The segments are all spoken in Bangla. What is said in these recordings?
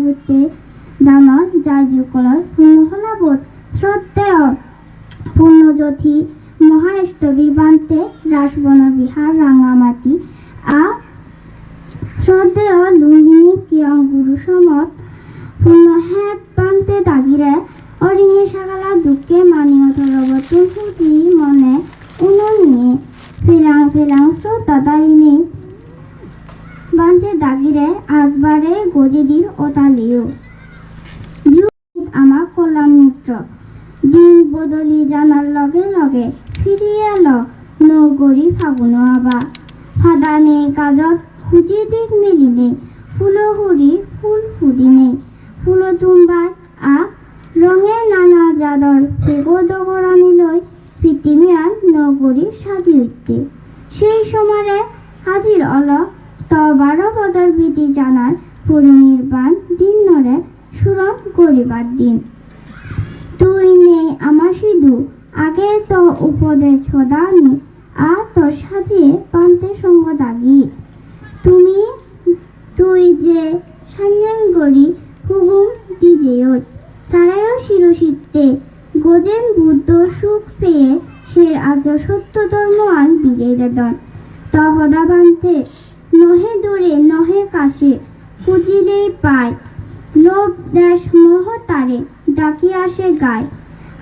হইতে ডাঙৰ জায়যুগলৰ পূৰ্ণফলাবোধ শ্ৰদ্ধেয় পূৰ্ণজ্যোতি মহাস্তৱীৰ বান্তে ৰাজবনৰ বিহাৰ ৰাঙামাটি শ্ৰদ্ধেয় লুম্বিনী কিয়ং গুৰু সমত পূৰ্ণহেত বান্তে দাগিৰে অৰিঙে সাগালা দুঃখে মানিও ধৰবতে সুজি মনে উননিয়ে ফেরাং ফেরাং শ্রদ্ধা দায়িনী বান্তে দাগিরে আকবারে গজেদির ওতালিও আমার কল্যাণ মিত্র দিন বদলি জানার লগে লগে ফিরিয়ে এলো নগরী ফাগুন আবা ফাদানে কাজত খুঁজি দিক মেলিনে ফুলহুরি ফুল ফুদিনে ফুল তুম্বাই রঙে নানা জাদর বেগদগরানি লই পৃথিবীয়ান নগরী সাজি উঠতে সেই সময়ে হাজির অল ত 12 বছর বিধি জানার পরিনির্বাণ দিন নরে সুরত গরিবার দিন তুই নেই আমার সিধু আগে তো উপদেশ ছদানি তো সাজিয়ে পান্তে সঙ্গ দাগি তুই যে সান্যাঙ্গরি হুগুম দিজেয় তারাও শিরশিত্তে গোজেন বুদ্ধ সুখ পেয়ে সের আজ সত্য ধর্ম বিজয় দেদন তহদা বান্তে নহে দূরে নহে কাছে খুঁজিলেই পায় লোভ দেশ মোহ তারে ডাকি আসে গায়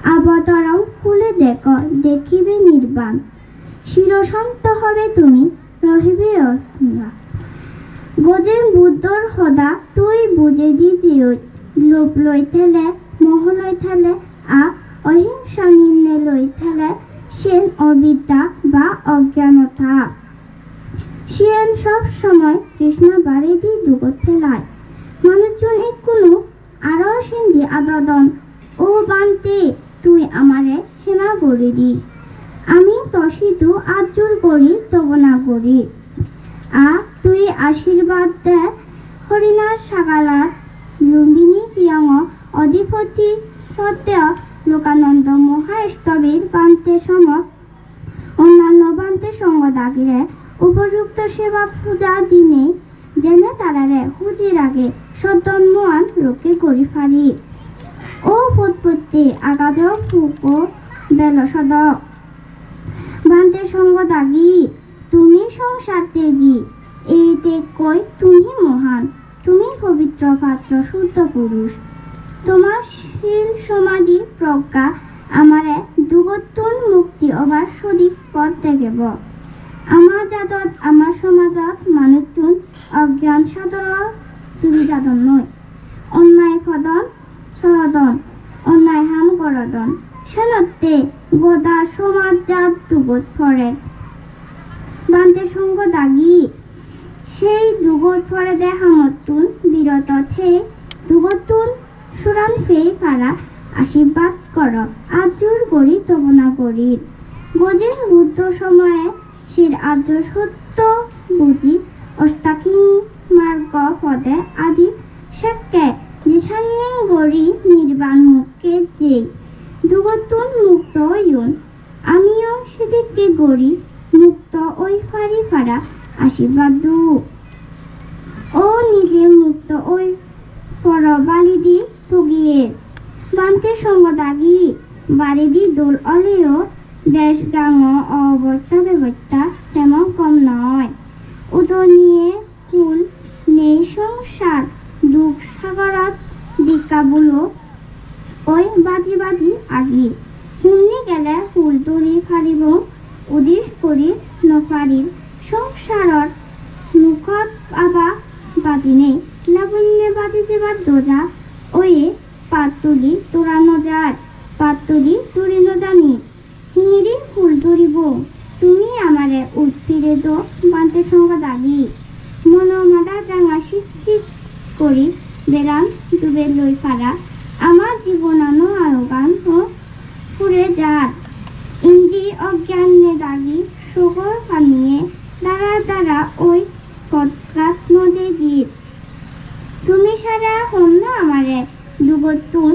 আবতরং খুলে দেখিবে নির্বাণ শিরশান্ত হবে তুমি রহিবে অসীমা গোজেন বুদ্ধর হদা তুই বুঝে দিজিও লোভ লই থেলে মোহ লই থেলে অহিংসা নিম্নে লই থেলে সেন অবিদ্যা বা অজ্ঞানতা সেন সব সময় কৃষ্ণ বাড়ি দি দুগত ফেলায় মানুষজন কোনো আরো সেন্দি আদাদন ও বান্তে তুই আমারে হেমা গড়ি দিস আমি তসিতু আজুর করি তব না করি তুই আশীর্বাদ দে হরিণার সাগালাত লুম্বিনী কিয়ং অধিপতি শ্রদ্ধেয় লোকানন্দ মহাস্তবীর বান্তে সমত অন্যান্য বান্তে সঙ্গ দাগিরে উপযুক্ত সেবা পূজা দিনে জেনে তারারে হুজির আগে সদ্যন্মান লোকে করি ফারি ও পৎপত্তি আগাধ ফুক বেল সদক বান্তে সঙ্গ দাগি তুমি সংসার ত্যাগী এই ত্যাগ কই তুমি মহান তুমি পবিত্র পাত্র শুদ্ধ পুরুষ তোমার শীল সমাধি প্রজ্ঞা আমারে দুগতুন মুক্তি অবার সদিক পথ দেখাব আমার জাতত আমার সমাজত মানুষজন অজ্ঞান সাদর তুমি যাদন নয় অন্যায় ফদন সরদন অন্যায় হাম করদন সেনত্তে গোদা সমাজ জাত দুগত ফরে বান্তে সঙ্গ দাগি সেই দুগত ফরে দেখামতুন বিরত থে দুগতুন সুরান ফেই পারা আশীর্বাদ কর আজুর করি তবনা করি গজের বুদ্ধ সময়ে শির আর্য সত্য বুঝি অষ্টাকিং মার্গ পদে আদি শেখকে জিসান্যেং গরি নির্বাণ মুখকে যেই দুগতুন মুক্ত ইউন আমিও সেদিককে গরি মুক্ত ওই ফারি ফারা আশীর্বাদ দু ও নিজে মুক্ত ওই পর বালিদি তুগিয়ে বান্তে সঙ্গ দাগি বাড়িদি দোল অলেও দেশ গাঙ অবস্থা ব্যবস্থা তেমন কম নয় উদনিয়ে ফুল নেই সংসার দুঃখ সাগরত দিকাবুলো ওই বাজি বাজি আগি হুমনি গেলে ফুল তরি ফারিব উদিস করি নফারির সংসারর মুখত আবা বাজি নেই লাবণ্যে বাজি যেবার দোজা ওয়ে পাত তুলি তোরানো যার পাত তুলি তুরিনো জানি হিঙিরি ফুল ধরিব তুমি আমারে উৎফিরে দো বান্তে সঙ্গ দাগি মনোমাদা ডাঙা শিক্ষিত করি বেড়াম ডুবে লই পারা আমার জীবনানো আয়োগান ও পুরে যার ইন্দি অজ্ঞান নে দাগি সুগর পানিয়ে দ্বারা দ্বারা ওই কটকাত নদী গীত তুমি সারা হম না আমারে দুগতুন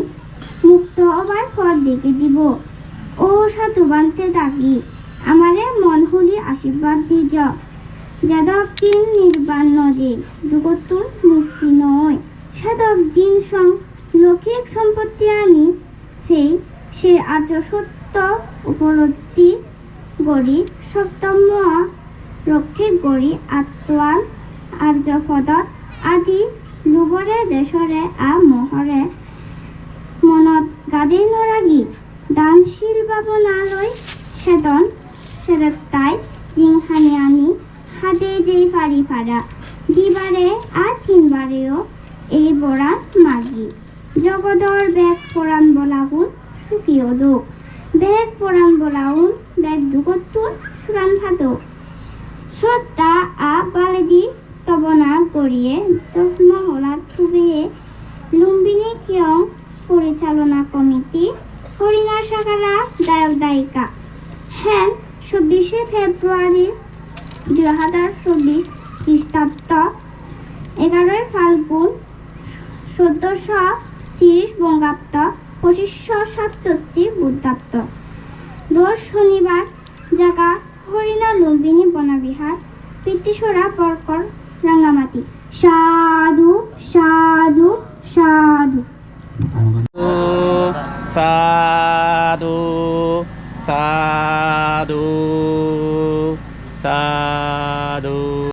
মুক্ত অবার পথ দেখে দিব ও সাধু বান্তে দাগি আমারে মন হলি আশীর্বাদ দিজ যাদব কিন নির্বাণ নদী দুগতুন মুক্তি নয় সেদক দিন সং লৌকিক সম্পত্তি আনি সেই সেই আর্য সত্য উপলব্ধি গড়ি সপ্তম ৰক্ষে গড়ি আত্মান আৰ্য পদত আদি লোভৰে দেশৰে মহৰে মনত গাদেই নৰাগি দানশীল ভাৱনালৈ চেতন চেৰেতাই জিংখানি আনি হাতে যেই ফাৰি ফাৰা দিবাৰে তিনবাৰেও এই বৰাণ মাগি জগতৰ বেগ পৰাণ বলাগুণ সুখীয় দুখ বেগ পৰাণ বলাগুণ বেগ দুখতুন চূড়ান ভাদক শ্রদ্ধা বালেদি তবনা গড়িয়ে মহলাত খুবিয়ে লুম্বিনী কিয়ং পরিচালনা কমিটি হরিণা সাকারা দায়ক দায়িকা হ্যাঁ ২৪শে ফেব্রুয়ারি ২০২৪ খ্রিস্টাব্দ ১১ ফাল্গুন ১৪৩০ বঙ্গাব্দ ২৫৬৭ বুদ্ধাব্দ রোজ শনিবার জায়গা হরিণা লুম্বিনী বনবিহার প্রীতিসরা বরকর রাঙ্গামাটি সাধু সাধু সাধু সাধু সাধু সাধু